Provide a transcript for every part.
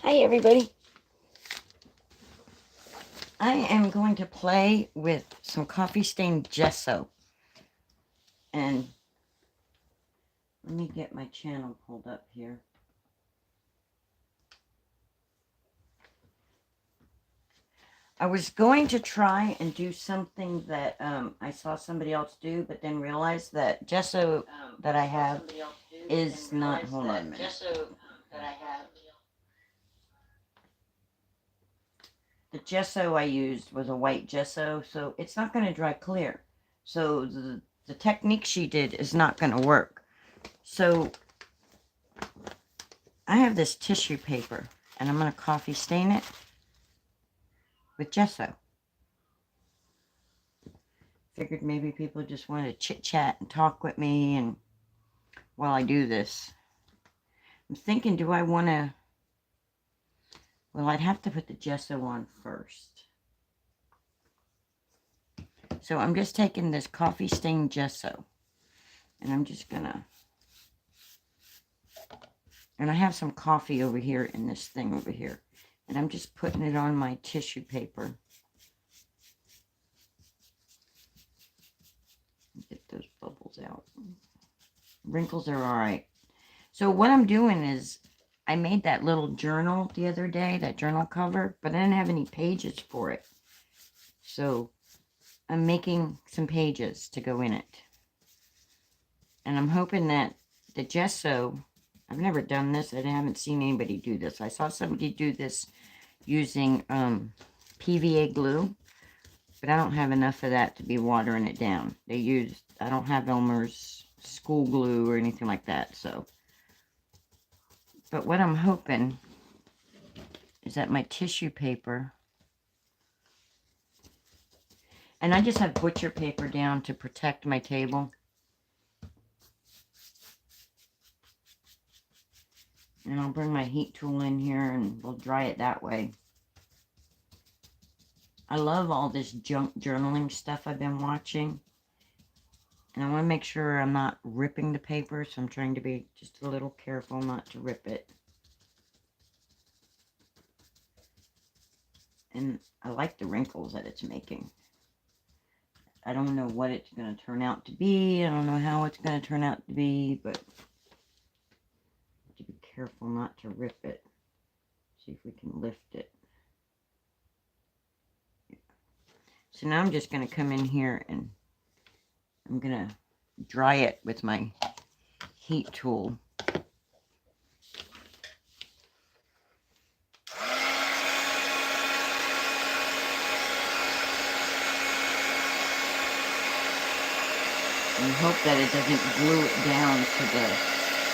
Hi everybody. I am going to play with some coffee stained gesso. And let me get my channel pulled up here. I was going to try and do something that I saw somebody else do, but then realized that gesso that I have is not, hold on a minute. The gesso I used was a white gesso, so it's not going to dry clear. So the technique she did is not going to work. So I have this tissue paper, and I'm going to coffee stain it with gesso. Figured maybe people just want to chit-chat and talk with me and while I do this. I'm thinking, do I want to... Well, I'd have to put the gesso on first. So I'm just taking this coffee stained gesso, and I'm just going to... And I have some coffee over here in this thing over here. And I'm just putting it on my tissue paper. Get those bubbles out. Wrinkles are alright. So what I'm doing is, I made that little journal the other day, that journal cover, but I didn't have any pages for it. So I'm making some pages to go in it. And I'm hoping that the gesso, I've never done this, I haven't seen anybody do this. I saw somebody do this using PVA glue, but I don't have enough of that to be watering it down. I don't have Elmer's school glue or anything like that, so. But what I'm hoping is that my tissue paper, and I just have butcher paper down to protect my table. And I'll bring my heat tool in here and we'll dry it that way. I love all this junk journaling stuff I've been watching. And I want to make sure I'm not ripping the paper, so I'm trying to be just a little careful not to rip it. And I like the wrinkles that it's making. I don't know what it's going to turn out to be. I don't know how it's going to turn out to be, but I have to be careful not to rip it. See if we can lift it. So now I'm just going to come in here and I'm going to dry it with my heat tool. And hope that it doesn't glue it down to the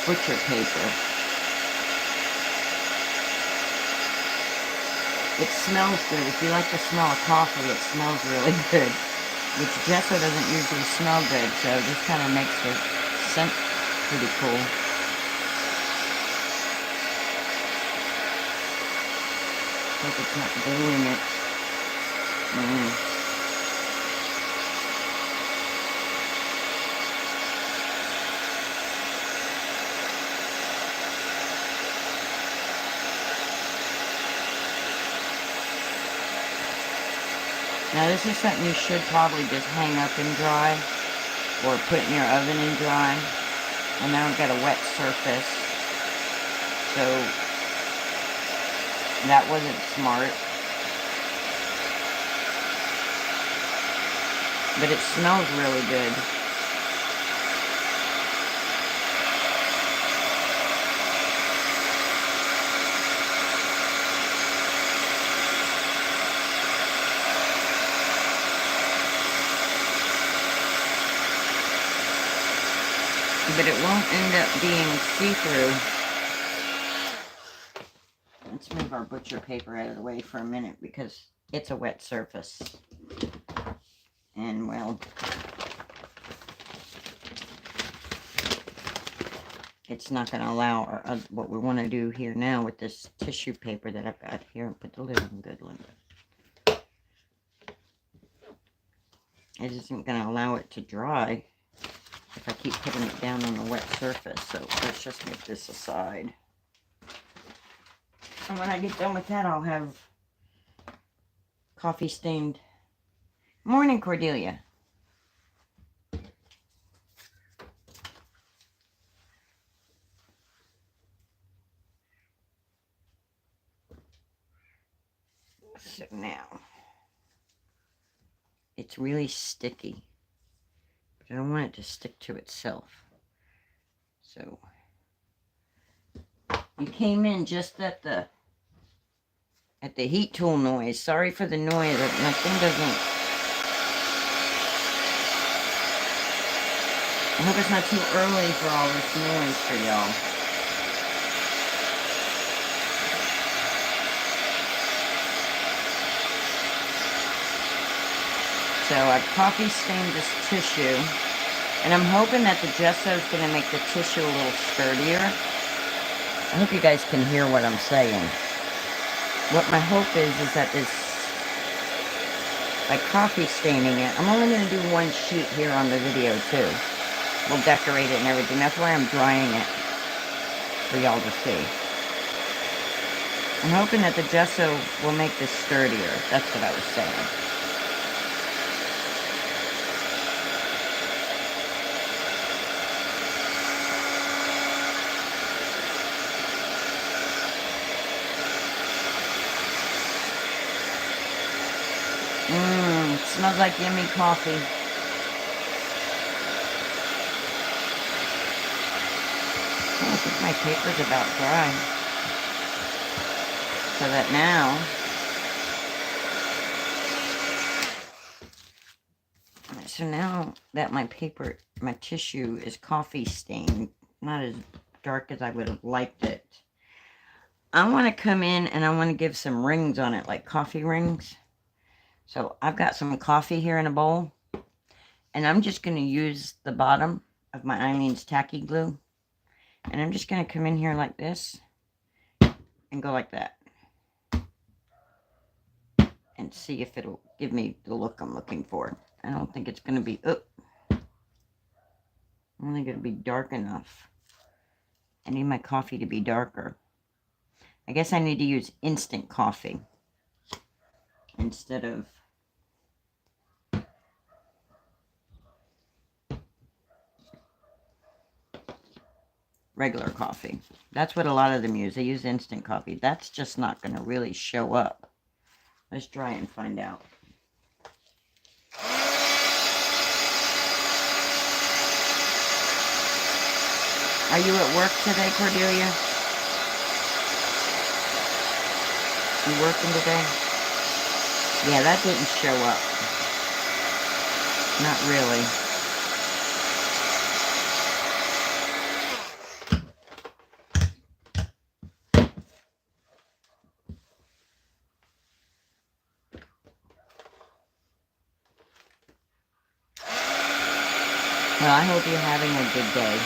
butcher paper. It smells good. If you like the smell of coffee, it smells really good. Which gesso doesn't usually smell good, so this kind of makes the scent pretty cool. Hope it's not gluing it. Now this is something you should probably just hang up and dry, or put in your oven and dry. And now I've got a wet surface, so that wasn't smart. But it smells really good. But it won't end up being see-through. Let's move our butcher paper out of the way for a minute because it's a wet surface. And, well, it's not going to allow what we want to do here now with this tissue paper that I've got here. Put the lid on good, Linda. It isn't going to allow it to dry if I keep putting it down on the wet surface. So let's just move this aside. And when I get done with that, I'll have coffee stained. Morning, Cordelia. So now, it's really sticky, but I don't want it to stick to itself. So, you came in just at the heat tool noise. Sorry for the noise. My thing doesn't. I hope it's not too early for all this noise for y'all. So I've coffee stained this tissue, and I'm hoping that the gesso is going to make the tissue a little sturdier. I hope you guys can hear what I'm saying. What my hope is that this, by coffee staining it, I'm only going to do one sheet here on the video too. We'll decorate it and everything. That's why I'm drying it for y'all to see. I'm hoping that the gesso will make this sturdier. That's what I was saying. It smells like yummy coffee. Oh, I think my paper's about dry. So that now that my paper, my tissue is coffee stained, not as dark as I would have liked it, I want to come in and I want to give some rings on it, like coffee rings. So I've got some coffee here in a bowl, and I'm just going to use the bottom of my Eileen's tacky glue, and I'm just going to come in here like this and go like that and see if it'll give me the look I'm looking for. I don't think it's going to be, only going to be dark enough. I need my coffee to be darker. I guess I need to use instant coffee instead of regular coffee. That's what a lot of them use. They use instant coffee. That's just not going to really show up. Let's try and find out. Are you at work today, Cordelia? You working today? Yeah, that didn't show up. Not really. Well, I hope you're having a good day.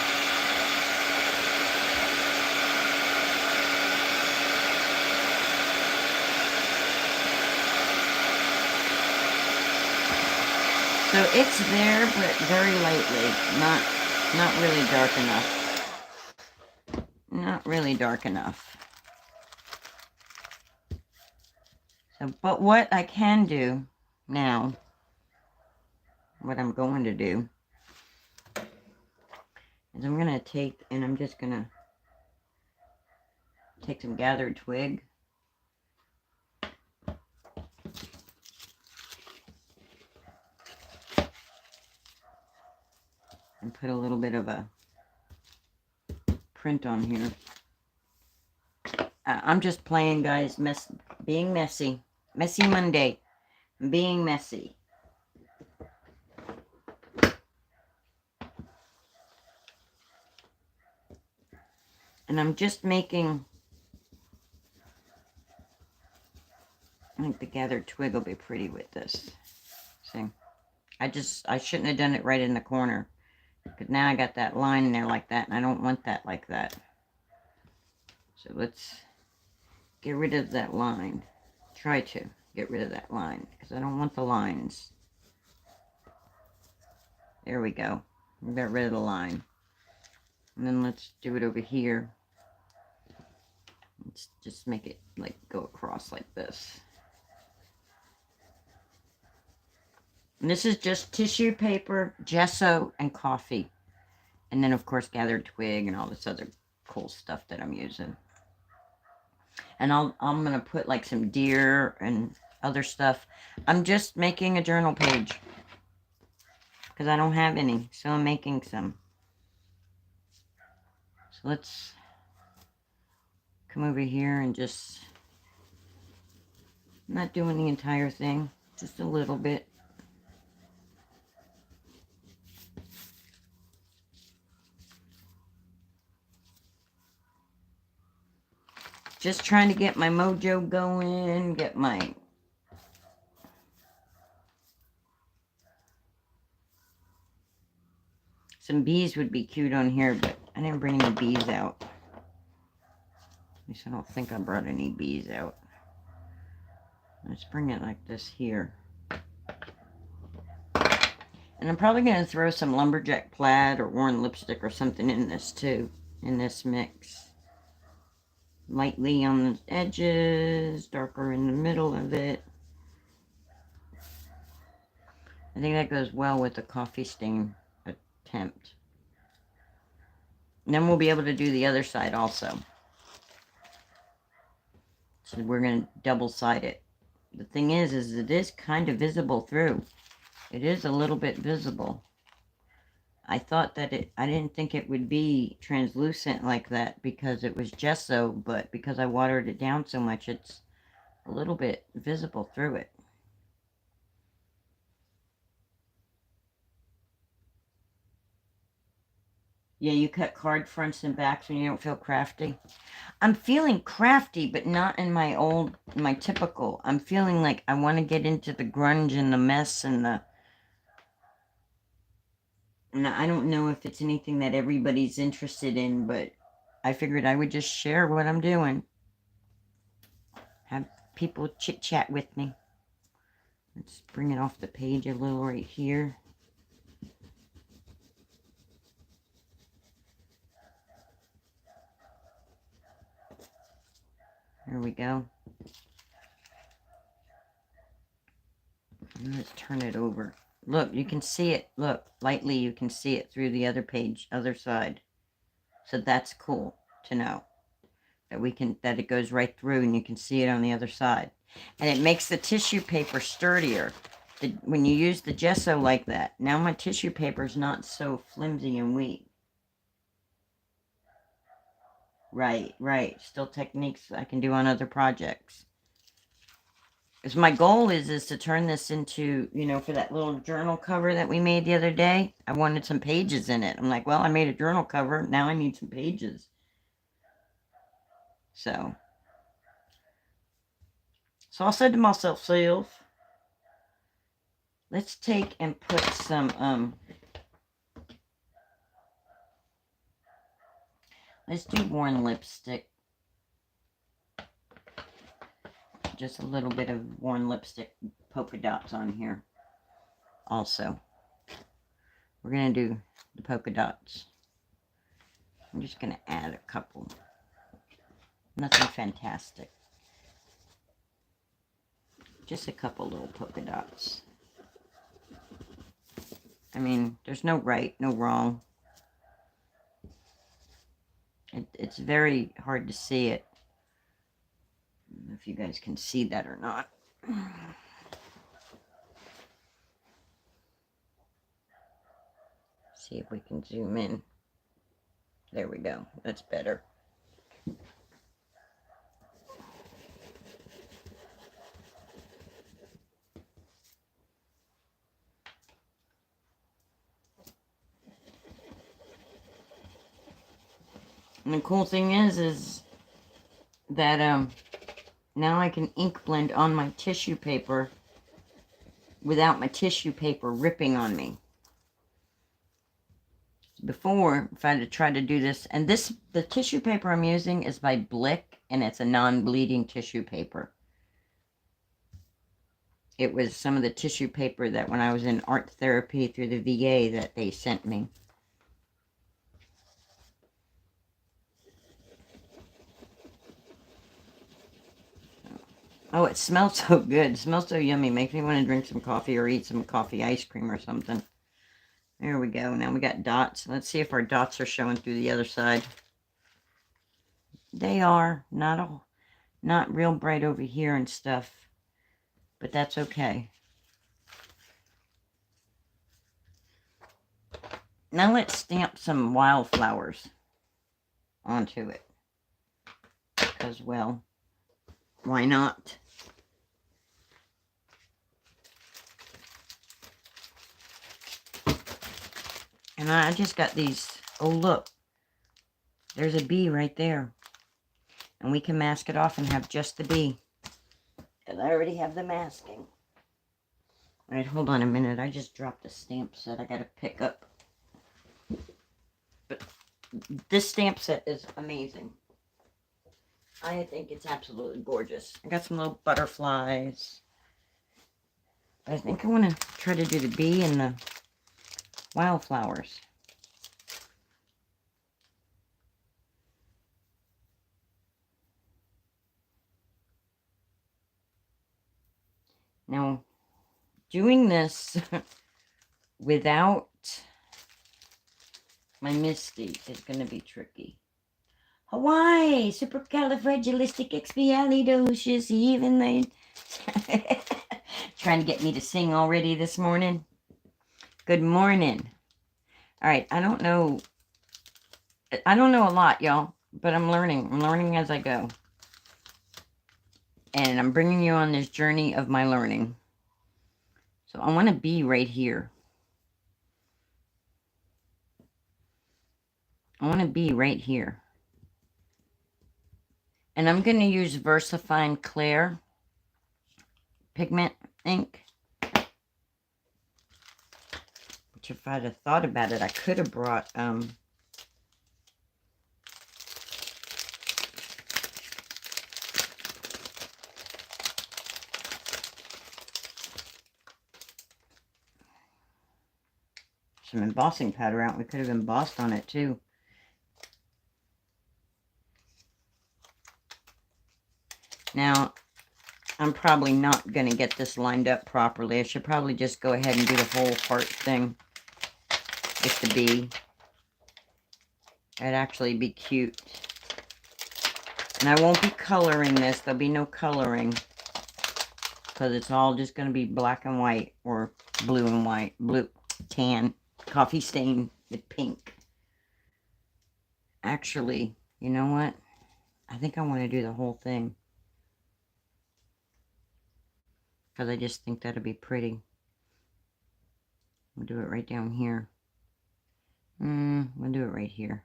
So it's there, but very lightly. Not really dark enough. Not really dark enough. So, but what I can do now, what I'm going to do, is I'm going to take, and I'm just going to take some gathered twig. And put a little bit of a print on here. I'm just playing, guys. Being messy. Messy Monday. Being messy. And I'm just making, I think the gathered twig will be pretty with this. See? I shouldn't have done it right in the corner. Because now I got that line in there like that, and I don't want that like that. So let's get rid of that line. Try to get rid of that line, because I don't want the lines. There we go. We got rid of the line. And then let's do it over here. Let's just make it like go across like this. And this is just tissue paper, gesso, and coffee. And then, of course, gathered twig and all this other cool stuff that I'm using. And I'm going to put like some deer and other stuff. I'm just making a journal page because I don't have any. So I'm making some. So let's come over here and just, I'm not doing the entire thing, just a little bit. Just trying to get my mojo going, get my... Some bees would be cute on here, but I didn't bring any bees out. At least I don't think I brought any bees out. Let's bring it like this here. And I'm probably going to throw some lumberjack plaid or worn lipstick or something in this too, in this mix. Lightly on the edges, darker in the middle of it. I think that goes well with the coffee stain attempt. And then we'll be able to do the other side also. So we're going to double side it. The thing is it is kind of visible through. It is a little bit visible. I thought that I didn't think it would be translucent like that because it was gesso, but because I watered it down so much, it's a little bit visible through it. Yeah, you cut card fronts and backs when you don't feel crafty. I'm feeling crafty, but not in my typical. I'm feeling like I want to get into the grunge and the mess and the... And I don't know if it's anything that everybody's interested in, but I figured I would just share what I'm doing. Have people chit-chat with me. Let's bring it off the page a little right here. There we go. And let's turn it over. Look, you can see it. Look, lightly you can see it through the other page, other side. So that's cool to know. That it goes right through and you can see it on the other side. And it makes the tissue paper sturdier. When you use the gesso like that, now my tissue paper is not so flimsy and weak. Right. Still techniques I can do on other projects. Because my goal is to turn this into, for that little journal cover that we made the other day, I wanted some pages in it. I'm like, well, I made a journal cover. Now I need some pages. So I said to myself, let's take and put some, let's do worn lipstick. Just a little bit of worn lipstick polka dots on here. Also, we're going to do the polka dots. I'm just going to add a couple. Nothing fantastic. Just a couple little polka dots. I mean, there's no right, no wrong. It's very hard to see it. I don't know if you guys can see that or not. See if we can zoom in. There we go. That's better. And the cool thing is that now I can ink blend on my tissue paper without my tissue paper ripping on me. Before, if I had to try to do this, and the tissue paper I'm using is by Blick, and it's a non-bleeding tissue paper. It was some of the tissue paper that when I was in art therapy through the VA that they sent me. Oh, it smells so good. It smells so yummy. Makes me want to drink some coffee or eat some coffee ice cream or something. There we go. Now we got dots. Let's see if our dots are showing through the other side. They are. Not real bright over here and stuff. But that's okay. Now let's stamp some wildflowers onto it. Because, well, why not? And I just got these. Oh, look. There's a bee right there. And we can mask it off and have just the bee. And I already have the masking. All right, hold on a minute. I just dropped a stamp set I got to pick up. But this stamp set is amazing. I think it's absolutely gorgeous. I got some little butterflies. I think I want to try to do the bee and the wildflowers. Now, doing this without my Misty is going to be tricky. Hawaii, supercalifragilisticexpialidocious, even they trying to get me to sing already this morning. Good morning. All right, I don't know a lot, y'all, but I'm learning. I'm learning as I go. And I'm bringing you on this journey of my learning. So I want to be right here. I want to be right here. And I'm going to use VersaFine Clear pigment ink. Which, if I'd have thought about it, I could have brought some embossing powder out. We could have embossed on it too. Now, I'm probably not going to get this lined up properly. I should probably just go ahead and do the whole heart thing with the bee. It'd actually be cute. And I won't be coloring this. There'll be no coloring. Because it's all just going to be black and white. Or blue and white. Blue, tan, coffee stain with pink. Actually, you know what? I think I want to do the whole thing. Because I just think that'll be pretty. We'll do it right down here. We'll do it right here.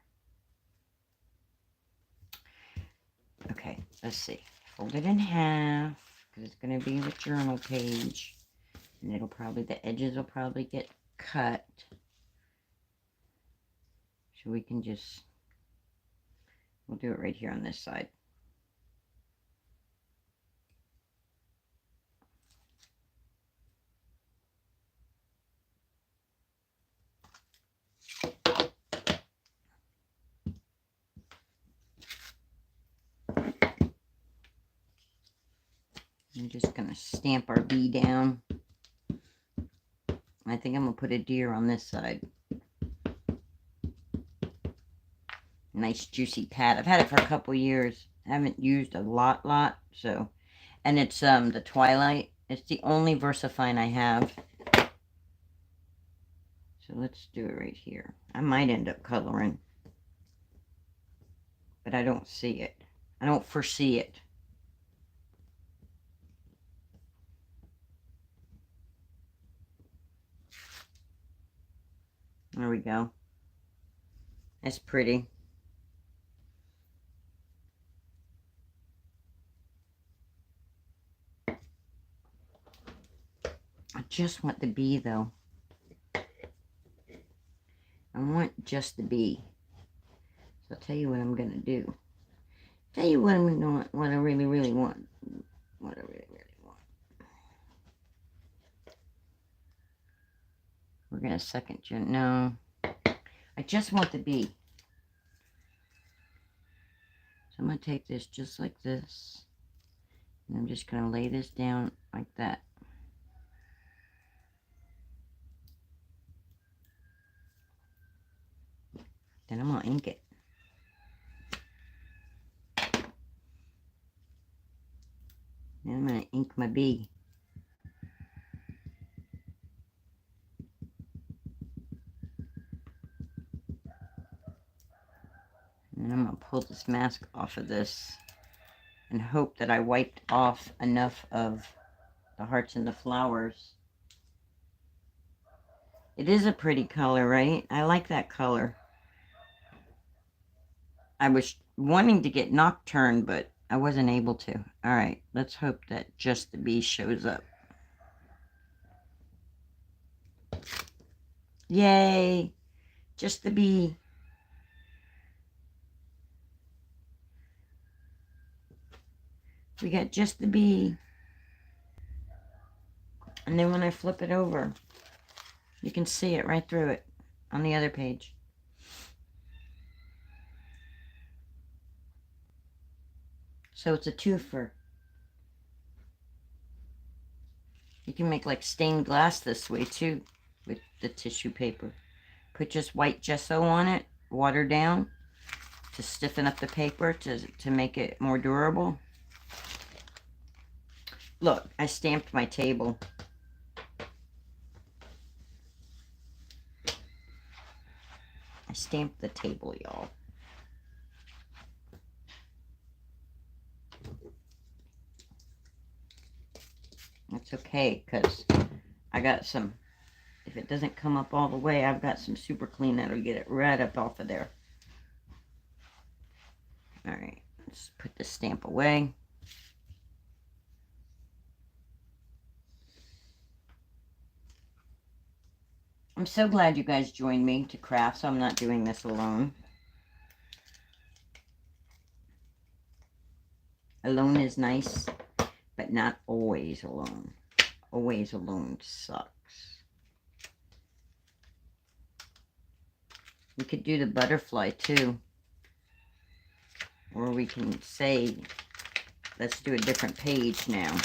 Okay, let's see. Fold it in half. Because it's going to be the journal page. And it'll probably, the edges will probably get cut. So we can just, we'll do it right here on this side. I'm just going to stamp our bee down. I think I'm going to put a deer on this side. Nice juicy pad. I've had it for a couple years. I haven't used a lot, so. And it's the Twilight. It's the only VersaFine I have. So let's do it right here. I might end up coloring. But I don't see it. I don't foresee it. There we go. That's pretty. I just want the bee, though. I want just the bee. So I'll tell you what I'm going to do. Tell you what I'm going to, what I really want. What I really want. We're going to second gen. No. I just want the bee. So I'm going to take this just like this. And I'm just going to lay this down like that. Then I'm going to ink it. Then I'm going to ink my bee. And I'm going to pull this mask off of this and hope that I wiped off enough of the hearts and the flowers. It is a pretty color, right? I like that color. I was wanting to get Nocturne, but I wasn't able to. All right, let's hope that Just the Bee shows up. Yay! Just the Bee. We got Just the Bee. And then when I flip it over, you can see it right through it on the other page. So it's a twofer. You can make like stained glass this way too with the tissue paper. Put just white gesso on it, water down to stiffen up the paper to make it more durable. Look, I stamped my table. I stamped the table, y'all. That's okay, because I got some, if it doesn't come up all the way, I've got some super clean that'll get it right up off of there. Alright, let's put the stamp away. I'm so glad you guys joined me to craft, so I'm not doing this alone. Alone is nice, but not always alone. Always alone sucks. We could do the butterfly too. Or we can say, let's do a different page now.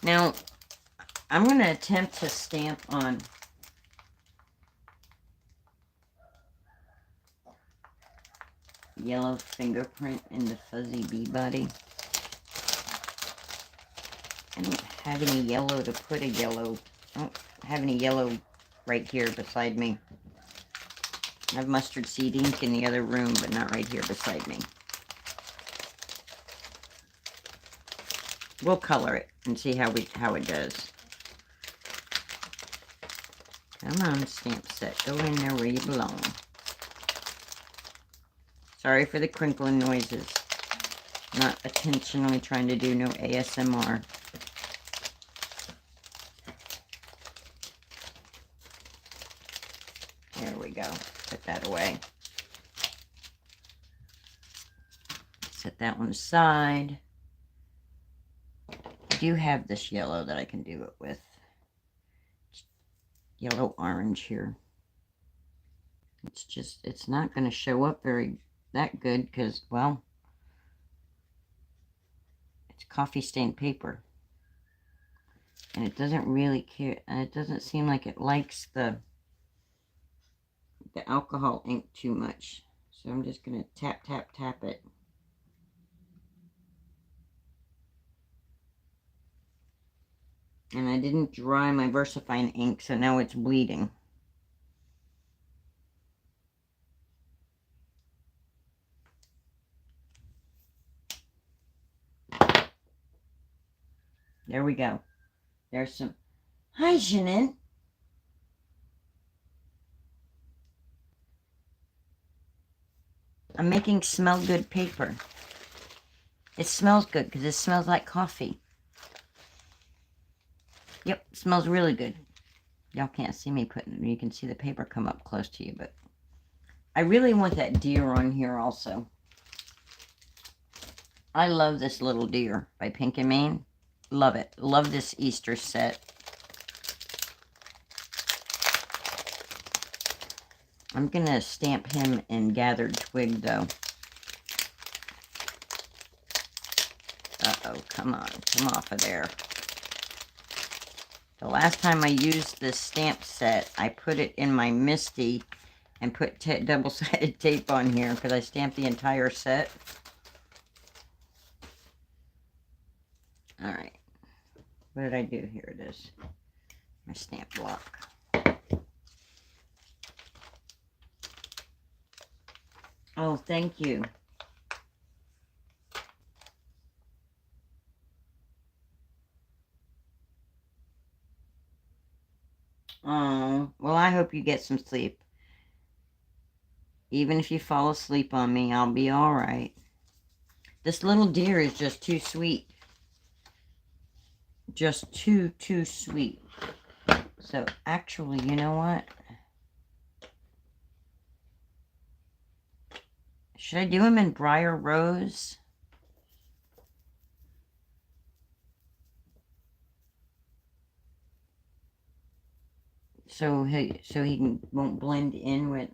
Now, I'm going to attempt to stamp on yellow fingerprint in the fuzzy bee body. I don't have any yellow to put a yellow. I don't have any yellow right here beside me. I have mustard seed ink in the other room, but not right here beside me. We'll color it and see how it does. Come on, stamp set. Go in there where you belong. Sorry for the crinkling noises. Not intentionally trying to do no ASMR. There we go. Put that away. Set that one aside. I do have this yellow that I can do it with. Yellow orange here. It's just, it's not going to show up that good because, well, it's coffee stained paper. And it doesn't really care, and it doesn't seem like it likes the alcohol ink too much. So I'm just going to tap, tap, tap it. And I didn't dry my VersaFine ink, so now it's bleeding. There we go. There's some... Hi, Jeanette. I'm making smell good paper. It smells good because it smells like coffee. Yep, smells really good. Y'all can't see me putting it. You can see the paper come up close to you, but I really want that deer on here also. I love this little deer by Pink and Mane. Love it. Love this Easter set. I'm going to stamp him in Gathered Twig, though. Uh-oh, come on. Come off of there. The last time I used this stamp set, I put it in my Misty and put double-sided tape on here because I stamped the entire set. Alright. What did I do? Here it is. My stamp block. Oh, thank you. Oh, well, I hope you get some sleep. Even if you fall asleep on me, I'll be all right. This little deer is just too sweet. Just too sweet. So, actually, you know what? Should I do him in Briar Rose? So he won't blend in with...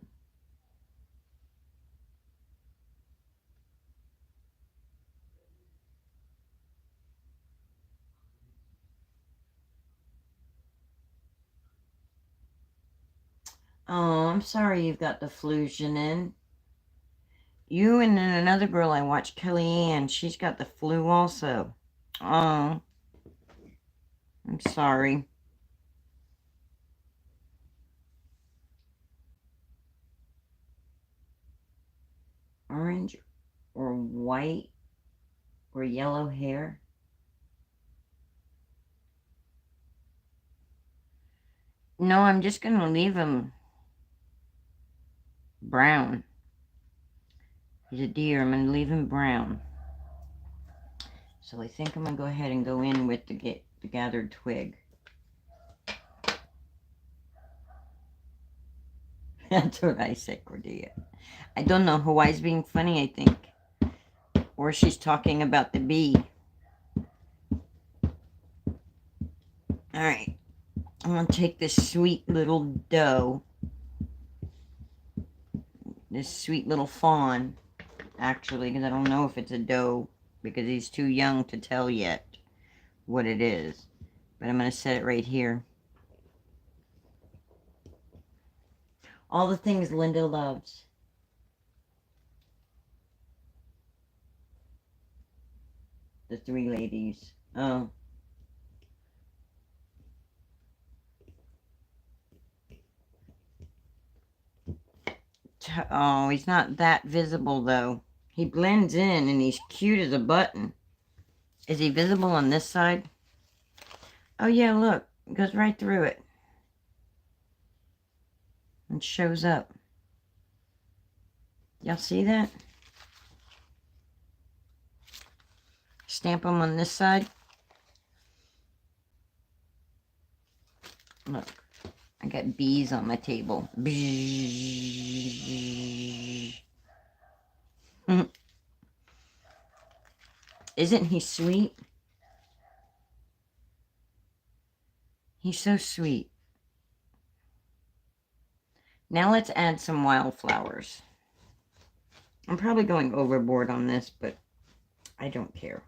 Oh, I'm sorry you've got the Flusion in. You and then another girl I watch, Kellyanne, she's got the flu also. Oh, I'm sorry. Orange or white or yellow hair. No, I'm just going to leave him brown. He's a deer. I'm going to leave him brown. So I think I'm going to go ahead and go in with the Gathered Twig. That's what I said, Cordelia. I don't know. Hawaii's being funny, I think. Or she's talking about the bee. Alright. I'm going to take this sweet little doe. This sweet little fawn. Actually, because I don't know if it's a doe. Because he's too young to tell yet what it is. But I'm going to set it right here. All the things Linda loves. The three ladies. Oh. Oh, he's not that visible, though. He blends in, and he's cute as a button. Is he visible on this side? Oh, yeah, look. It goes right through it. And shows up. Y'all see that? Stamp them on this side. Look. I got bees on my table. Isn't he sweet? He's so sweet. Now let's add some wildflowers. I'm probably going overboard on this, but I don't care.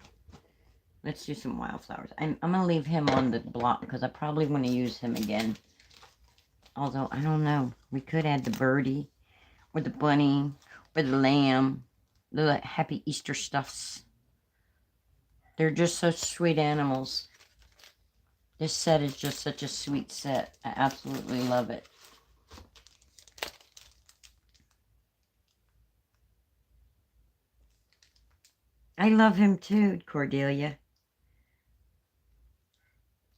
Let's do some wildflowers. I'm going to leave him on the block because I probably want to use him again. Although, I don't know. We could add the birdie or the bunny or the lamb. The happy Easter stuffs. They're just such sweet animals. This set is just such a sweet set. I absolutely love it. I love him too, Cordelia.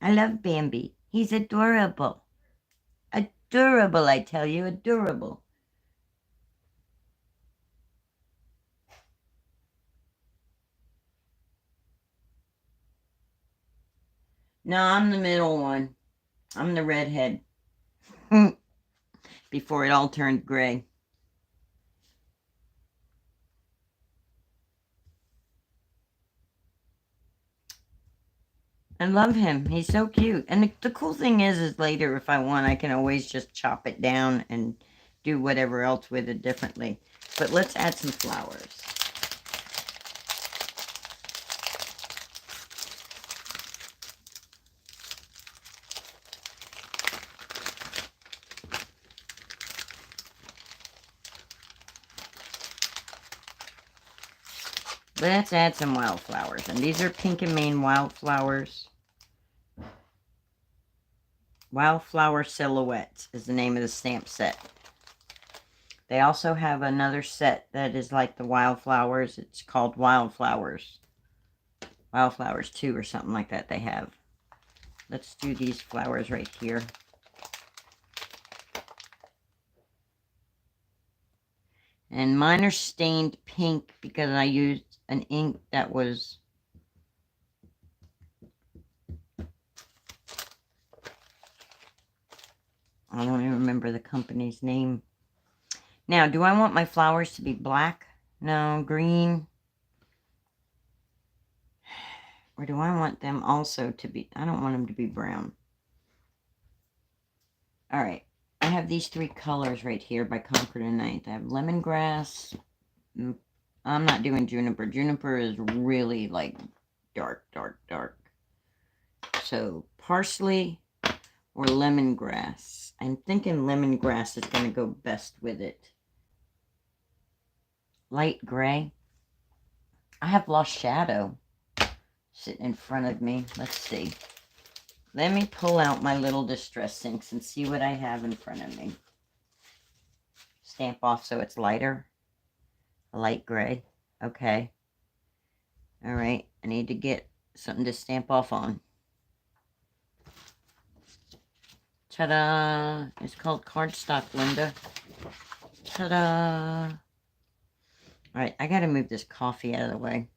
I love Bambi. He's adorable. Adorable, I tell you, adorable. No, I'm the middle one. I'm the redhead. Before it all turned gray. I love him. He's so cute. And the cool thing is later, if I want, I can always just chop it down and do whatever else with it differently. But let's add some flowers. Let's add some wildflowers. And these are Pink and Main wildflowers. Wildflower Silhouettes is the name of the stamp set. They also have another set that is like the wildflowers. It's called Wildflowers. Wildflowers 2 or something like that they have. Let's do these flowers right here. And mine are stained pink because I used an ink that was I don't even remember the company's name. Now, do I want my flowers to be black? No, green. Or do I want them also to be... I don't want them to be brown. Alright. I have these 3 colors right here by Concord and Ninth. I have lemongrass. I'm not doing juniper. Juniper is really like dark, dark, dark. So parsley or lemongrass. I'm thinking lemongrass is going to go best with it. Light gray. I have Lost Shadow sitting in front of me. Let's see. Let me pull out my little distress inks and see what I have in front of me. Stamp off so it's lighter. A light gray. Okay. All right. I need to get something to stamp off on. Ta-da! It's called cardstock, Linda. Ta-da! All right. I got to move this coffee out of the way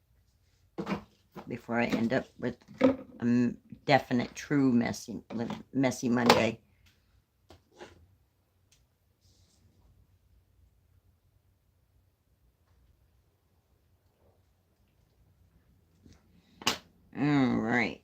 before I end up with a definite, true messy Monday. All right.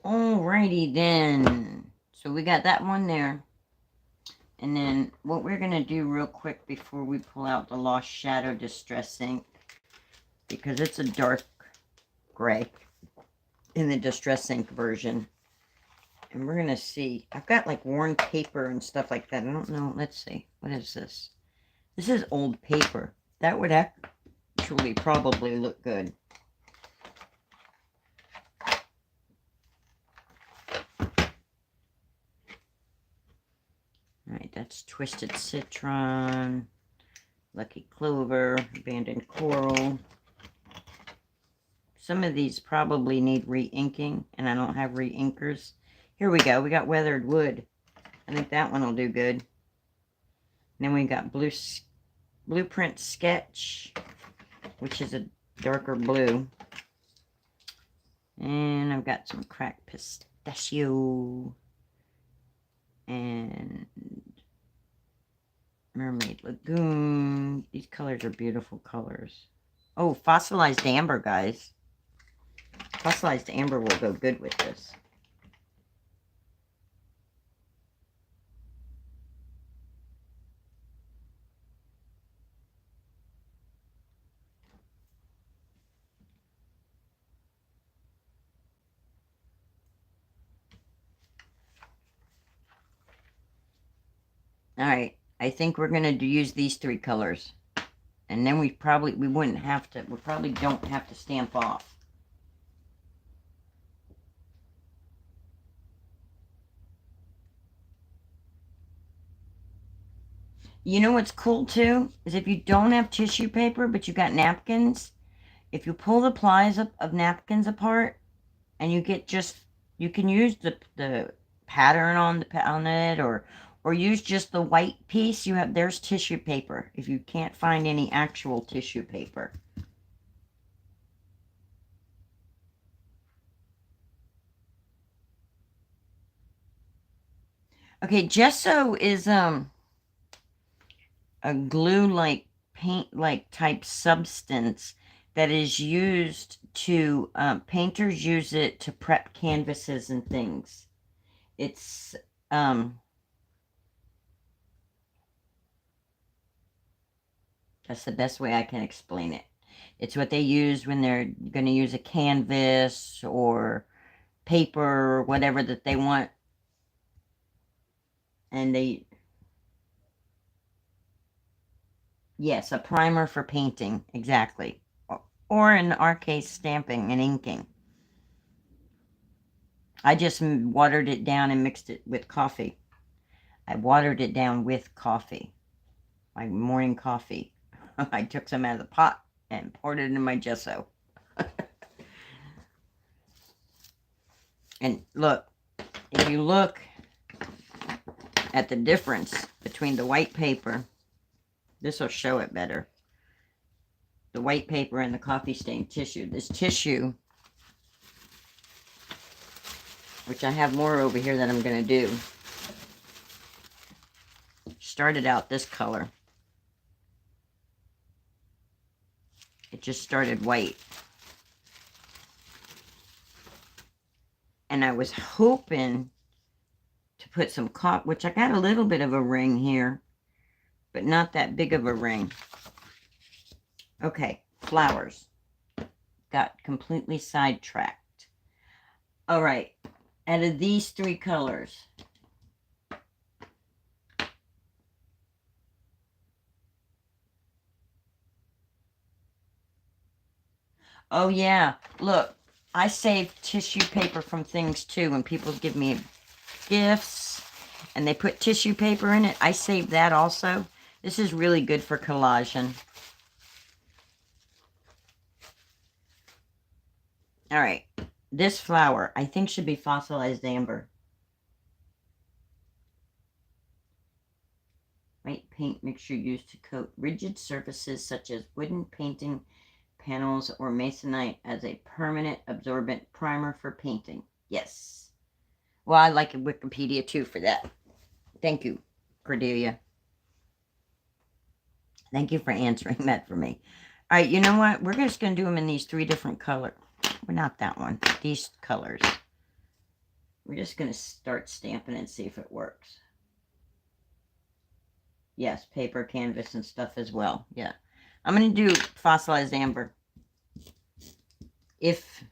Alrighty then. So we got that one there. And then what we're going to do real quick before we pull out the Lost Shadow Distress ink, because it's a dark gray in the Distress ink version. And we're going to see. I've got like worn paper and stuff like that. I don't know. Let's see. What is this? This is old paper. That would actually probably look good. Alright, that's Twisted Citron, Lucky Clover, Abandoned Coral. Some of these probably need re-inking, and I don't have re-inkers. Here we go. We got Weathered Wood. I think that one will do good. And then we got Blueprint Sketch, which is a darker blue. And I've got some Cracked Pistachio. And Mermaid Lagoon. These colors are beautiful colors. Oh, Fossilized Amber, guys. Fossilized Amber will go good with this. Alright, I think we're going to use these 3 colors. And then we wouldn't have to, we probably don't have to stamp off. You know what's cool too? Is if you don't have tissue paper, but you got napkins, if you pull the plies of napkins apart, and you get just, you can use the pattern on it, or use just the white piece. There's tissue paper if you can't find any actual tissue paper. Okay, gesso is a glue-like paint-like type substance that is used to, painters use it to prep canvases and things. It's, that's the best way I can explain it. It's what they use when they're going to use a canvas or paper or whatever that they want. And they, yes, a primer for painting, exactly. Or in our case, stamping and inking. I just watered it down and mixed it with coffee. I watered it down with coffee, my morning coffee. I took some out of the pot and poured it in my gesso. And look, if you look at the difference between the white paper, this will show it better. The white paper and the coffee stain tissue. This tissue, which I have more over here that I'm going to do, started out this color. It just started white. And I was hoping to put some copper, which I got a little bit of a ring here, but not that big of a ring. Okay, flowers. Got completely sidetracked. All right, out of these three colors, oh yeah, look, I save tissue paper from things too. When people give me gifts and they put tissue paper in it, I save that also. This is really good for collaging. All right, this flower I think should be fossilized amber. White paint mixture used to coat rigid surfaces such as wooden painting panels or masonite as a permanent absorbent primer for painting. Yes. Well, I like Wikipedia too for that. Thank you, Cordelia. Thank you for answering that for me. All right, you know what? We're just going to do them in these three different colors. Well, not that one. These colors. We're just going to start stamping and see if it works. Yes, paper, canvas, and stuff as well. Yeah. I'm going to do fossilized amber. If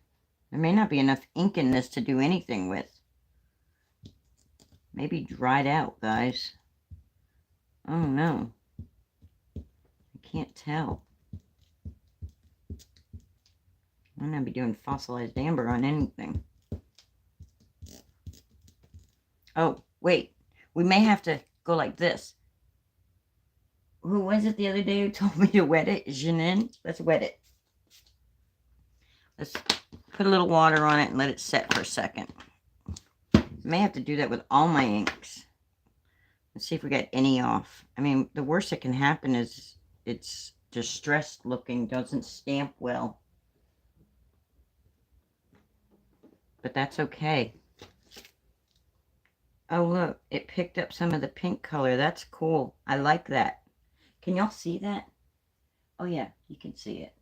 there may not be enough ink in this to do anything with. Maybe dried out, guys. Oh, no. I can't tell. I'm going to be doing fossilized amber on anything. Oh, wait. We may have to go like this. Who was it the other day who told me to wet it? Janine? Let's wet it. Let's put a little water on it and let it set for a second. I may have to do that with all my inks. Let's see if we get any off. I mean, the worst that can happen is it's distressed looking, doesn't stamp well. But that's okay. Oh, look, it picked up some of the pink color. That's cool. I like that. Can y'all see that? Oh, yeah, you can see it.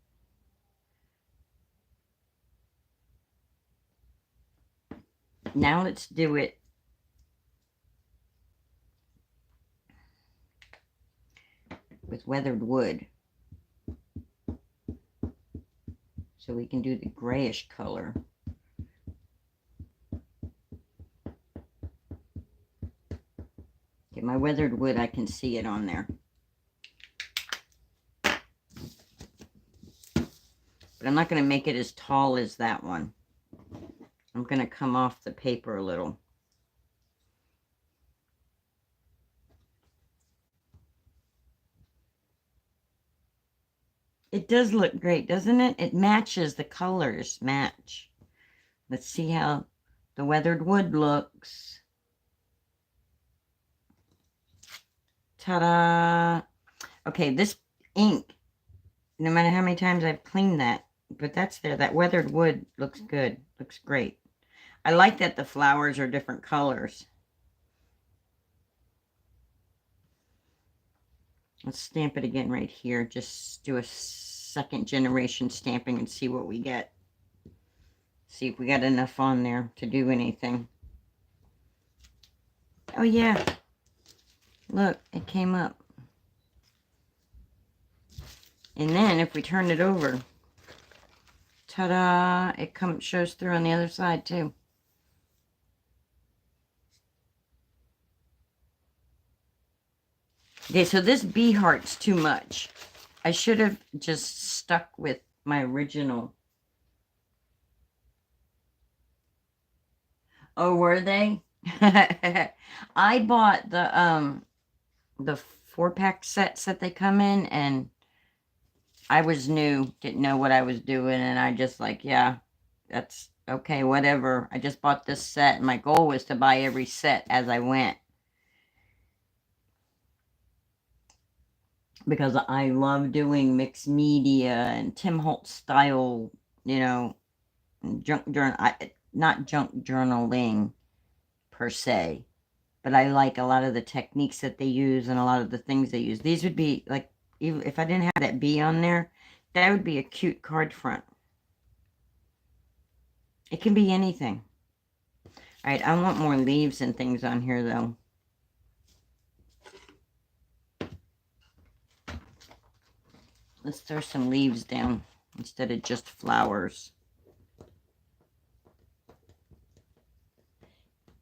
Now let's do it with weathered wood. So we can do the grayish color. Okay, my weathered wood, I can see it on there. But I'm not going to make it as tall as that one. I'm going to come off the paper a little. It does look great, doesn't it? It matches, the colors match. Let's see how the weathered wood looks. Ta-da! Okay, this ink, no matter how many times I've cleaned that, but that's there. That weathered wood looks good. Looks great. I like that the flowers are different colors. Let's stamp it again right here. Just do a second generation stamping and see what we get. See if we got enough on there to do anything. Oh yeah. Look, it came up. And then if we turn it over, ta-da, it shows through on the other side too. Okay, so this bee heart's too much. I should have just stuck with my original. Oh, were they? I bought the 4-pack sets that they come in, and I was new, didn't know what I was doing, and I just like, yeah, that's okay, whatever. I just bought this set, and my goal was to buy every set as I went. Because I love doing mixed media and Tim Holtz style, you know, junk journal, not junk journaling per se, but I like a lot of the techniques that they use and a lot of the things they use. These would be like, even if I didn't have that bee on there, that would be a cute card front. It can be anything. All right, I want more leaves and things on here though. Let's throw some leaves down instead of just flowers.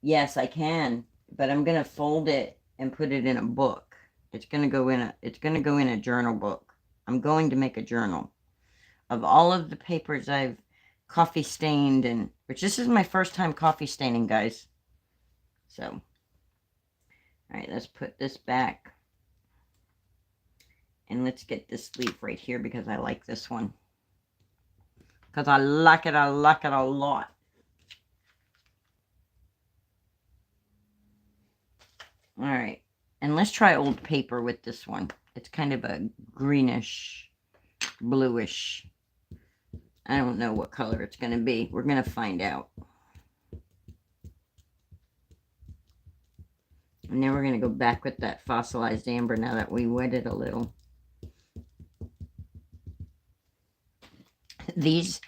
Yes, I can, but I'm gonna fold it and put it in a book. It's gonna go in a journal book. I'm going to make a journal of all of the papers I've coffee stained, and which this is my first time coffee staining, guys. So, all right, let's put this back. And let's get this leaf right here because I like this one. Because I like it a lot. All right, and let's try old paper with this one. It's kind of a greenish, bluish. I don't know what color it's going to be. We're going to find out. And then we're going to go back with that fossilized amber now that we wet it a little. These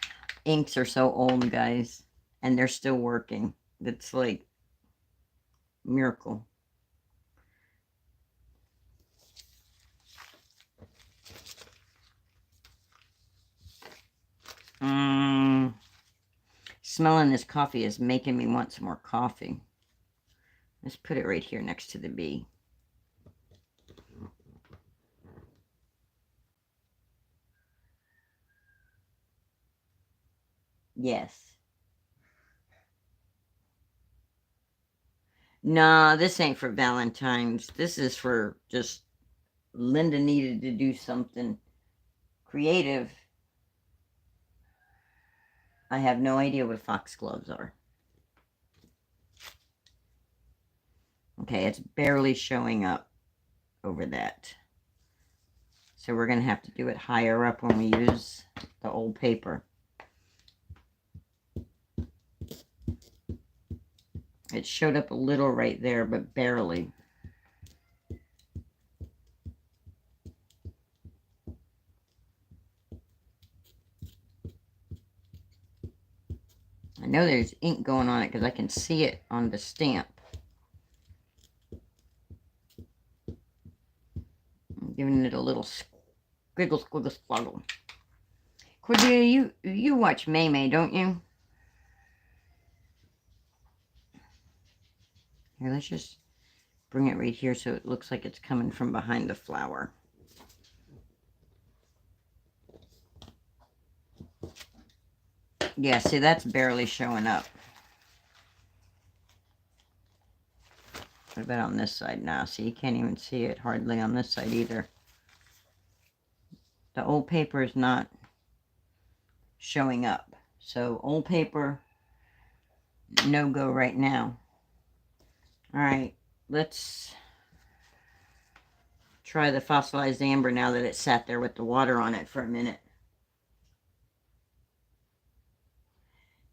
inks are so old, guys, and they're still working. It's like miracle. Smelling this coffee is making me want some more coffee. Let's put it right here next to the bee. Yes. Nah, this ain't for Valentine's. This is for just Linda needed to do something creative. I have no idea what foxgloves are. Okay, it's barely showing up over that. So we're going to have to do it higher up when we use the old paper. It showed up a little right there, but barely. I know there's ink going on it because I can see it on the stamp. I'm giving it a little squiggle, squiggle, squiggle. Cordelia, you watch May, don't you? Here, let's just bring it right here so it looks like it's coming from behind the flower. Yeah, see, that's barely showing up. What about on this side now? See, you can't even see it hardly on this side either. The old paper is not showing up. So, old paper, no go right now. All right, let's try the fossilized amber now that it sat there with the water on it for a minute.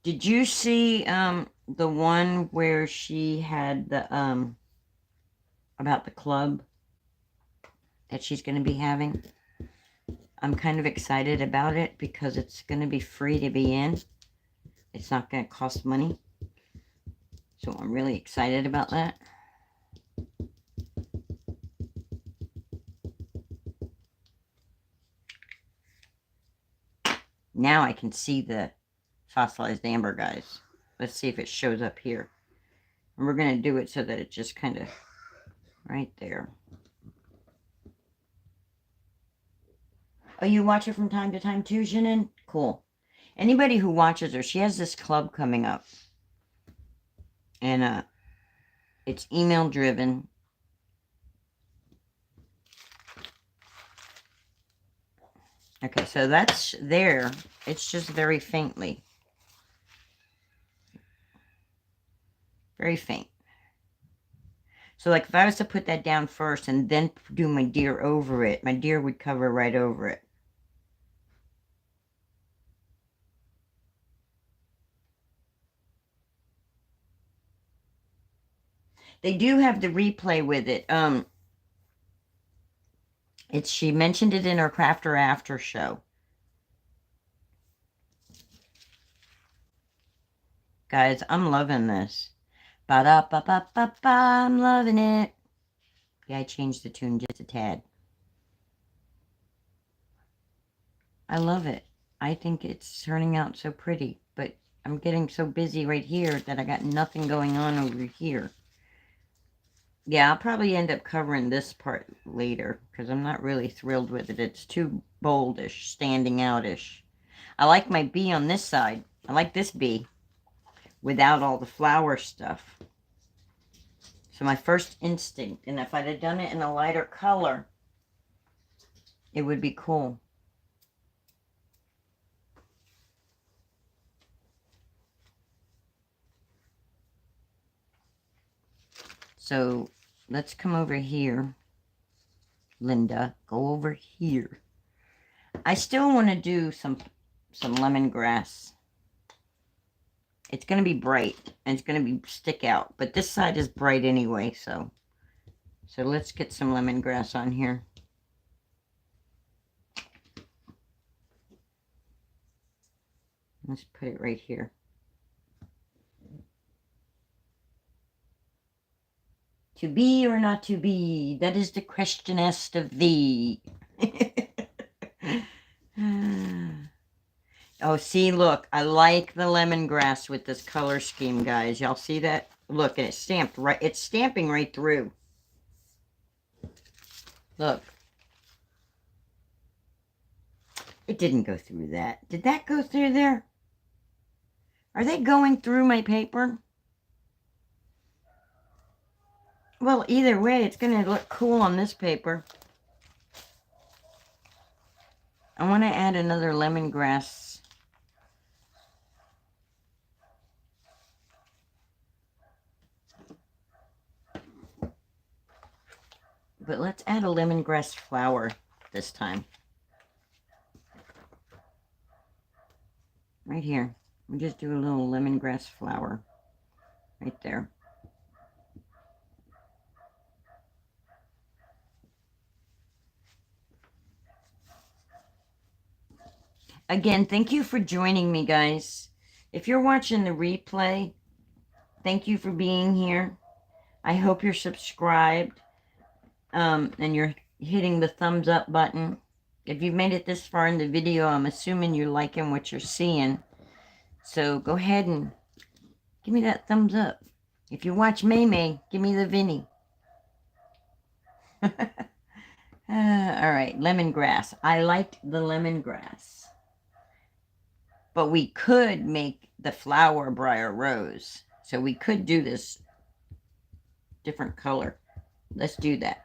Did you see the one where she had the about the club? that she's going to be having. I'm kind of excited about it because it's going to be free to be in. It's not going to cost money. So I'm really excited about that. Now I can see the fossilized amber, guys. Let's see if it shows up here. And we're going to do it so that it just kind of right there. Oh, you watch her from time to time too, Janin? Cool. Anybody who watches her, she has this club coming up. And it's email driven. Okay, so that's there. It's just very faintly. Very faint. So like if I was to put that down first and then do my deer over it, my deer would cover right over it. They do have the replay with it. She mentioned it in her Crafter After show. Guys, I'm loving this. Ba-da-ba-ba-ba-ba, I'm loving it. Yeah, I changed the tune just a tad. I love it. I think it's turning out so pretty, but I'm getting so busy right here that I got nothing going on over here. Yeah, I'll probably end up covering this part later because I'm not really thrilled with it. It's too boldish, standing outish. I like my bee on this side. I like this bee without all the flower stuff. So my first instinct, and if I'd have done it in a lighter color, it would be cool. So let's come over here. Linda, go over here. I still want to do some lemongrass. It's going to be bright, and it's going to be stick out, but this side is bright anyway, so let's get some lemongrass on here. Let's put it right here. To be or not to be, that is the question asked of thee. Oh, see, look, I like the lemongrass with this color scheme, guys. Y'all see that? Look, and it's stamped right, it's stamping right through. Look. It didn't go through that. Did that go through there? Are they going through my paper? Well, either way, it's going to look cool on this paper. I want to add another lemongrass. But let's add a lemongrass flower this time. Right here. We just do a little lemongrass flower. Right there. Again, thank you for joining me, guys. If you're watching the replay, thank you for being here. I hope you're subscribed and you're hitting the thumbs up button. If you've made it this far in the video, I'm assuming you're liking what you're seeing. So go ahead and give me that thumbs up. If you watch May, give me the Vinny. All right, lemongrass. I liked the lemongrass. But we could make the flower briar rose. So we could do this different color. Let's do that.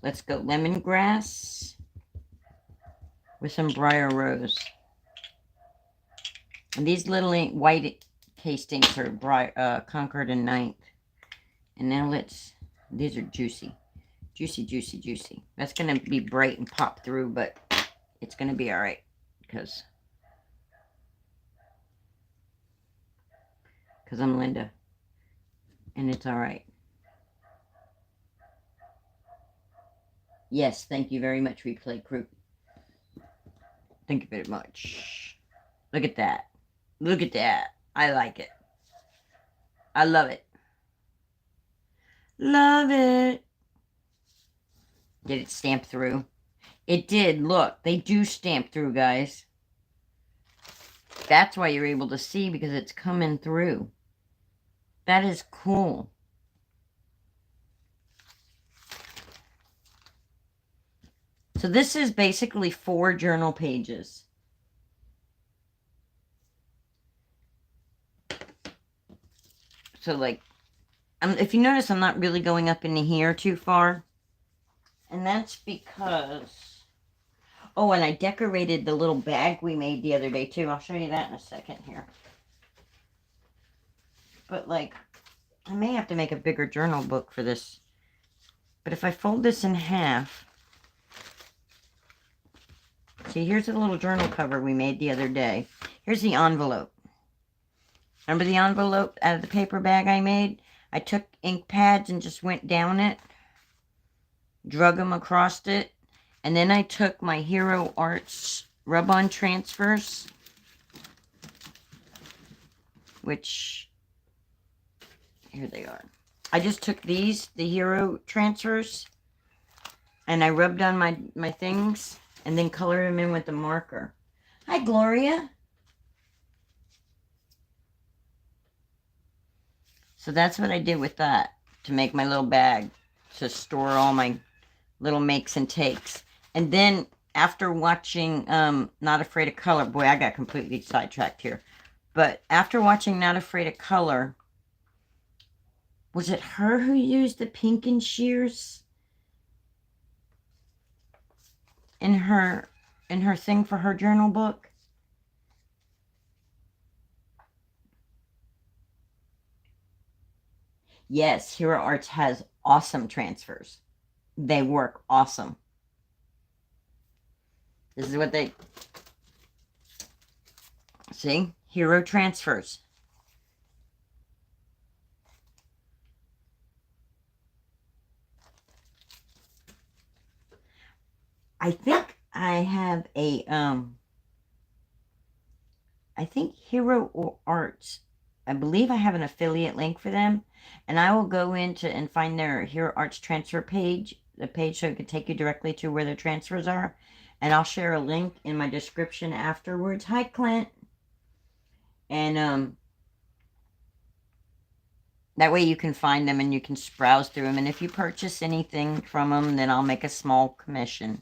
Let's go lemongrass with some briar rose. And these little white castings are Concord and Ninth. And now these are juicy. Juicy, juicy, juicy. That's going to be bright and pop through, but it's going to be all right because I'm Linda, and it's all right. Yes, thank you very much, Replay Crew. Thank you very much. Look at that. Look at that. I like it. I love it. Love it. Did it stamp through? It did. Look, they do stamp through, guys. That's why you're able to see, because it's coming through. That is cool. So this is basically 4 journal pages. So like, if you notice, I'm not really going up into here too far. And that's because, oh, and I decorated the little bag we made the other day too. I'll show you that in a second here. But like, I may have to make a bigger journal book for this. But if I fold this in half, see, here's the little journal cover we made the other day. Here's the envelope. Remember the envelope out of the paper bag I made? I took ink pads and just went down it, drug them across it, and then I took my Hero Arts rub-on transfers, which, here they are. I just took these, the Hero transfers, and I rubbed on my things, and then colored them in with the marker. Hi, Gloria. So that's what I did with that, to make my little bag, to store all my little makes and takes. And then, after watching Not Afraid of Color, boy, I got completely sidetracked here. But after watching Not Afraid of Color, was it her who used the pink and shears in her thing for her journal book? Yes, Hero Arts has awesome transfers. They work awesome. This is what they... See? Hero transfers. I think I have a, I think Hero Arts, I believe I have an affiliate link for them, and I will go into and find their Hero Arts transfer page, the page so it can take you directly to where their transfers are, and I'll share a link in my description afterwards. Hi, Clint. And, that way you can find them and you can browse through them, and if you purchase anything from them, then I'll make a small commission.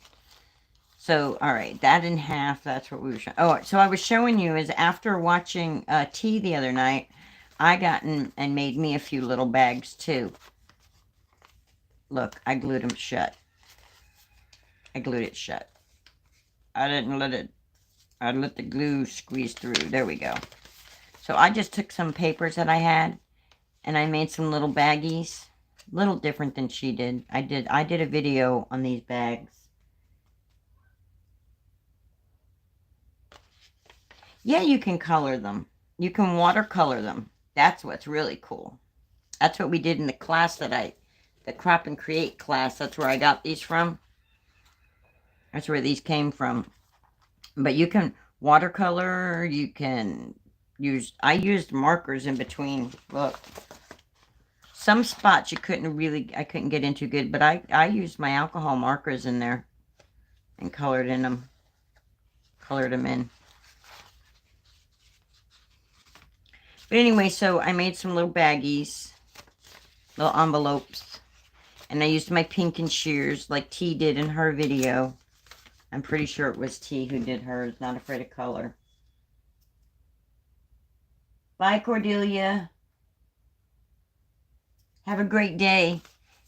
So, all right, that in half, that's what we were showing. Oh, so I was showing you is after watching T the other night, I got and made me a few little bags too. Look, I glued them shut. I glued it shut. I didn't let it, I let the glue squeeze through. There we go. So I just took some papers that I had and I made some little baggies. A little different than she did. I did a video on these bags. Yeah, you can color them. You can watercolor them. That's what's really cool. That's what we did in the class that the Crop and Create class. That's where I got these from. That's where these came from. But you can watercolor, you can use, I used markers in between. Look. Some spots I couldn't get into good, but I used my alcohol markers in there and colored them in. But anyway, so I made some little baggies, little envelopes, and I used my pink and shears like T did in her video. I'm pretty sure it was T who did hers, Not Afraid of Color. Bye, Cordelia. Have a great day.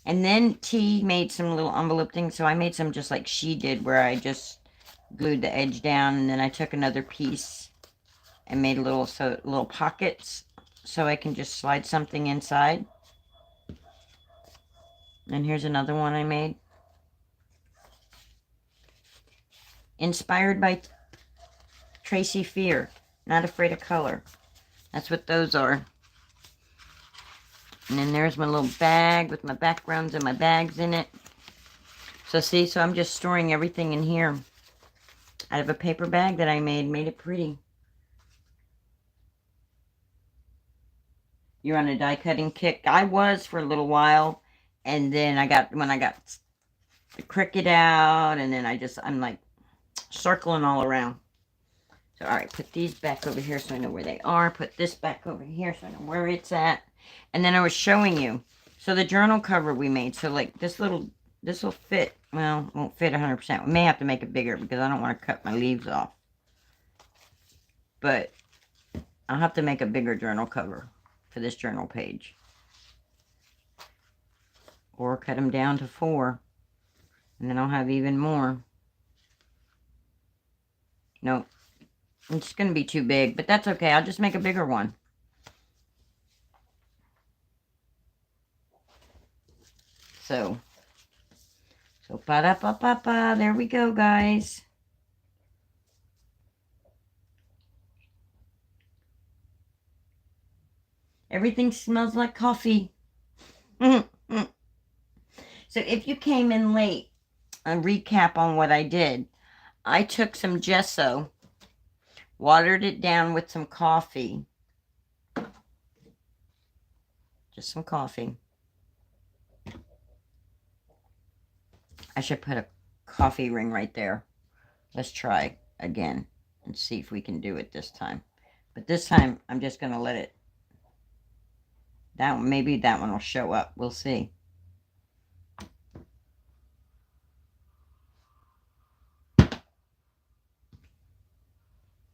And then T made some little envelope things, so I made some just like she did, where I just glued the edge down, and then I took another piece and made little pockets so I can just slide something inside. And here's another one I made. Inspired by Tracy Fear, Not Afraid of Color. That's what those are. And then there's my little bag with my backgrounds and my bags in it. So see, so I'm just storing everything in here out of a paper bag that I made it pretty. You're on a die cutting kick. I was for a little while, and then when I got the Cricut out, and then I'm like circling all around. So, all right, put these back over here so I know where they are. Put this back over here so I know where it's at. And then I was showing you. So the journal cover we made. So like this will fit. Well, won't fit 100%. We may have to make it bigger because I don't want to cut my leaves off. But I'll have to make a bigger journal cover for this journal page. Or cut them down to 4. And then I'll have even more. Nope. It's going to be too big, but that's okay. I'll just make a bigger one. So pa-da-pa-pa-pa. There we go, guys. Everything smells like coffee. So if you came in late, a recap on what I did. I took some gesso, watered it down with some coffee. Just some coffee. I should put a coffee ring right there. Let's try again and see if we can do it this time. But this time, I'm just going to let it. Maybe that one will show up. We'll see.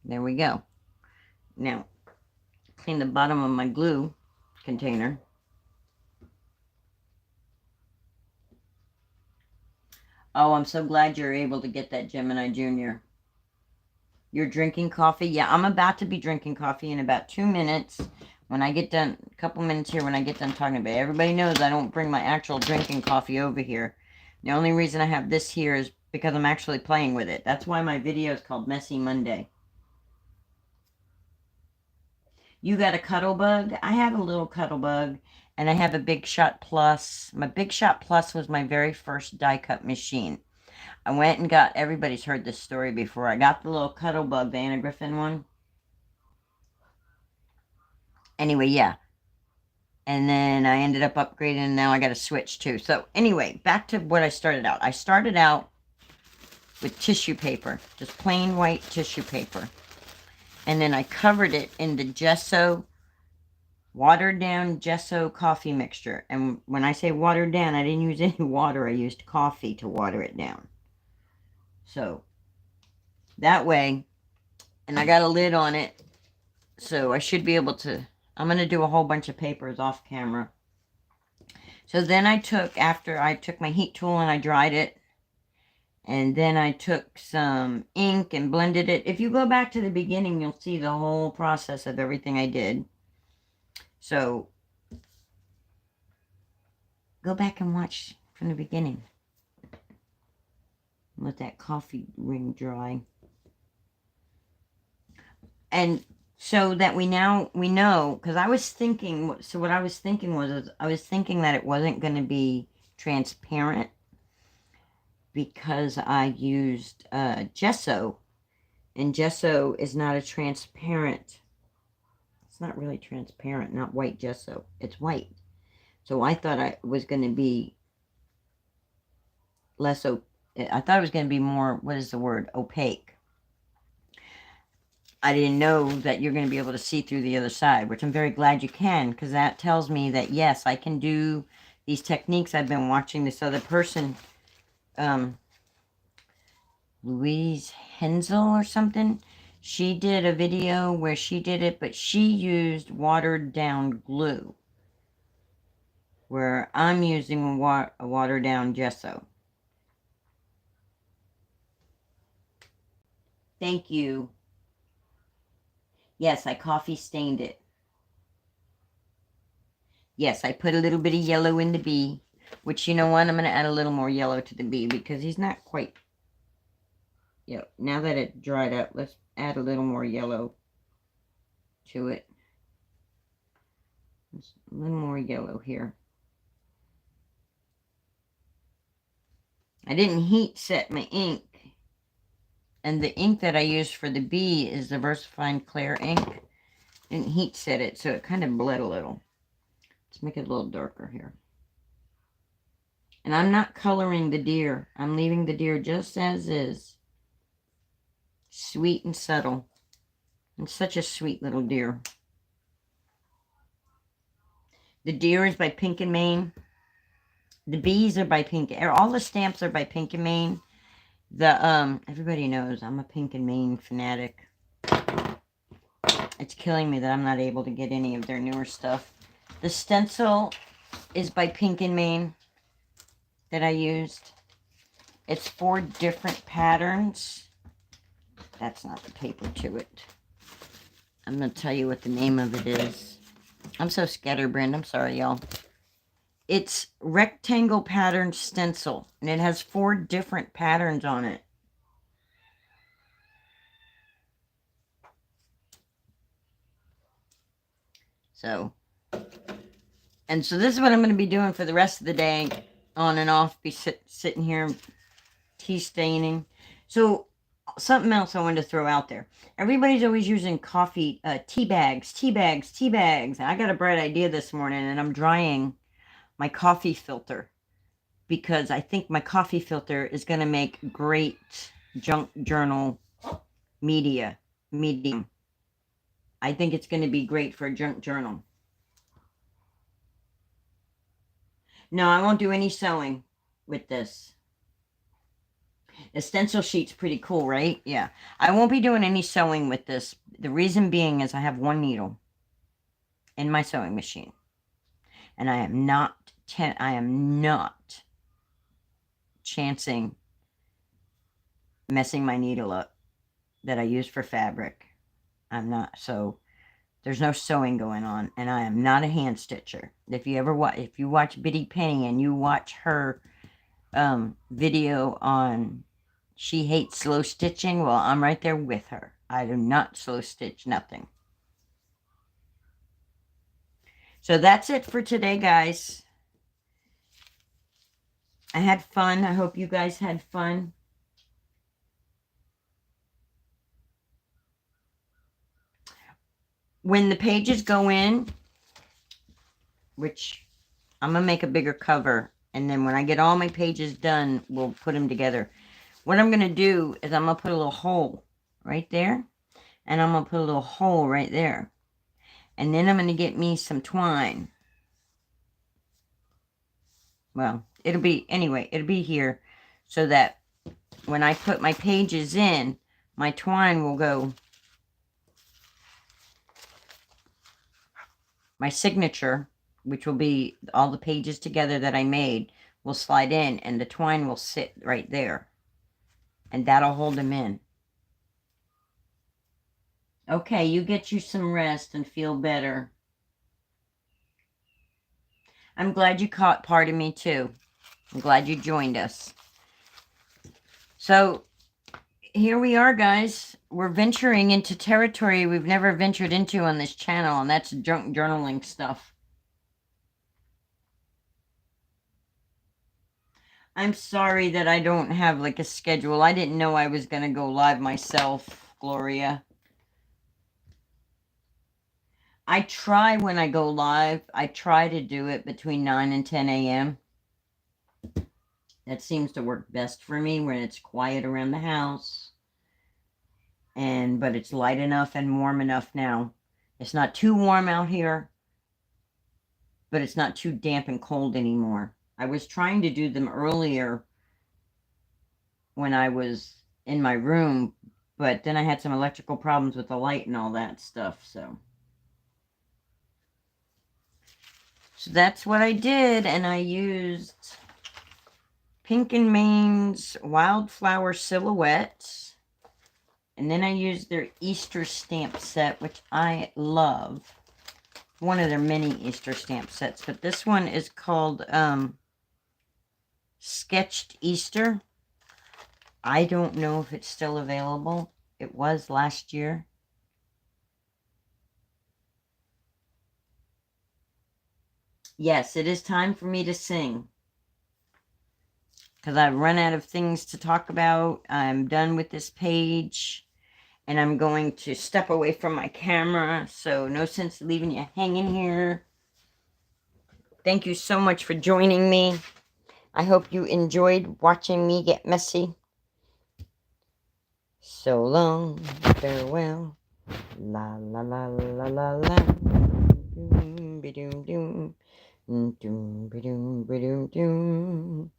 There we go. Now, clean the bottom of my glue container. Oh, I'm so glad you're able to get that, Gemini Jr. You're drinking coffee? Yeah, I'm about to be drinking coffee in about 2 minutes. When I get done, a couple minutes here when I get done talking about it. Everybody knows I don't bring my actual drinking coffee over here. The only reason I have this here is because I'm actually playing with it. That's why my video is called Messy Monday. You got a Cuddle Bug? I have a little Cuddle Bug, and I have a Big Shot Plus. My Big Shot Plus was my very first die cut machine. I went and got, everybody's heard this story before. I got the little Cuddle Bug, the Anna Griffin one. Anyway, yeah. And then I ended up upgrading, and now I got a Switch too. So anyway, back to what I started out. I started out with tissue paper, just plain white tissue paper. And then I covered it in the gesso, watered down gesso coffee mixture. And when I say watered down, I didn't use any water. I used coffee to water it down. So that way, and I got a lid on it. So I should be able to, I'm going to do a whole bunch of papers off camera. So then after I took my heat tool and I dried it, and then I took some ink and blended it. If you go back to the beginning, you'll see the whole process of everything I did. So go back and watch from the beginning. Let that coffee ring dry. And so that we know, because I was thinking, so what I was thinking was I was thinking that it wasn't going to be transparent because I used gesso, and gesso is not a transparent, it's not really transparent, not white gesso, it's white. So I thought I was going to be I thought it was going to be more, what is the word, opaque. I didn't know that you're going to be able to see through the other side, which I'm very glad you can, because that tells me that, yes, I can do these techniques. I've been watching this other person, Louise Hensel or something. She did a video where she did it, but she used watered down glue, where I'm using a watered down gesso. Thank you. Yes, I coffee stained it. Yes, I put a little bit of yellow in the bee, which, you know what, I'm going to add a little more yellow to the bee because he's not quite, now that it dried up, let's add a little more yellow to it. Just a little more yellow here. I didn't heat set my ink. And the ink that I used for the bee is the VersaFine Clear ink. Didn't heat set it, so it kind of bled a little. Let's make it a little darker here. And I'm not coloring the deer. I'm leaving the deer just as is. Sweet and subtle. And such a sweet little deer. The deer is by Pink and Main. The bees are by Pink. All the stamps are by Pink and Main. Everybody knows I'm a Pink and Main fanatic. It's killing me that I'm not able to get any of their newer stuff. The stencil is by Pink and Main that I used. It's 4 different patterns. That's not the paper to it. I'm going to tell you what the name of it is. I'm so scatterbrained. I'm sorry, y'all. It's rectangle pattern stencil, and it has 4 different patterns on it. So this is what I'm going to be doing for the rest of the day, on and off, be sitting here tea staining. So something else I wanted to throw out there. Everybody's always using tea bags. I got a bright idea this morning, and I'm drying my coffee filter because I think my coffee filter is going to make great junk journal medium. I think it's going to be great for a junk journal. No, I won't do any sewing with this. The stencil sheet's pretty cool, right? Yeah. I won't be doing any sewing with this. The reason being is I have 1 needle in my sewing machine. And I am not chancing messing my needle up that I use for fabric. I'm not. So there's no sewing going on, and I am not a hand stitcher. If you watch Biddy Penny and you watch her video on she hates slow stitching, well, I'm right there with her. I do not slow stitch nothing. So that's it for today, guys. I had fun. I hope you guys had fun. When the pages go in, which I'm going to make a bigger cover, and then when I get all my pages done, we'll put them together. What I'm going to do is I'm going to put a little hole right there, and I'm going to put a little hole right there. And then I'm going to get me some twine. Well, it'll be here so that when I put my pages in, my twine will go, my signature, which will be all the pages together that I made, will slide in, and the twine will sit right there. And that'll hold them in. Okay, you get you some rest and feel better. I'm glad you caught part of me too. I'm glad you joined us. So here we are, guys. We're venturing into territory we've never ventured into on this channel, and that's junk journaling stuff. I'm sorry that I don't have like a schedule. I didn't know I was going to go live myself, Gloria. I try when I go live, I try to do it between 9 and 10 a.m. That seems to work best for me when it's quiet around the house. But it's light enough and warm enough now. It's not too warm out here, but it's not too damp and cold anymore. I was trying to do them earlier when I was in my room, but then I had some electrical problems with the light and all that stuff, so that's what I did, and I used Pink and Main's Wildflower Silhouettes, and then I used their Easter stamp set, which I love. One of their many Easter stamp sets, but this one is called Sketched Easter. I don't know if it's still available. It was last year. Yes, it is time for me to sing. because I've run out of things to talk about. I'm done with this page, and I'm going to step away from my camera, so no sense leaving you hanging here. Thank you so much for joining me. I hope you enjoyed watching me get messy. So long, farewell. La la la la la la. Doom, ba doom doom. Doom ba doom ba doom doom.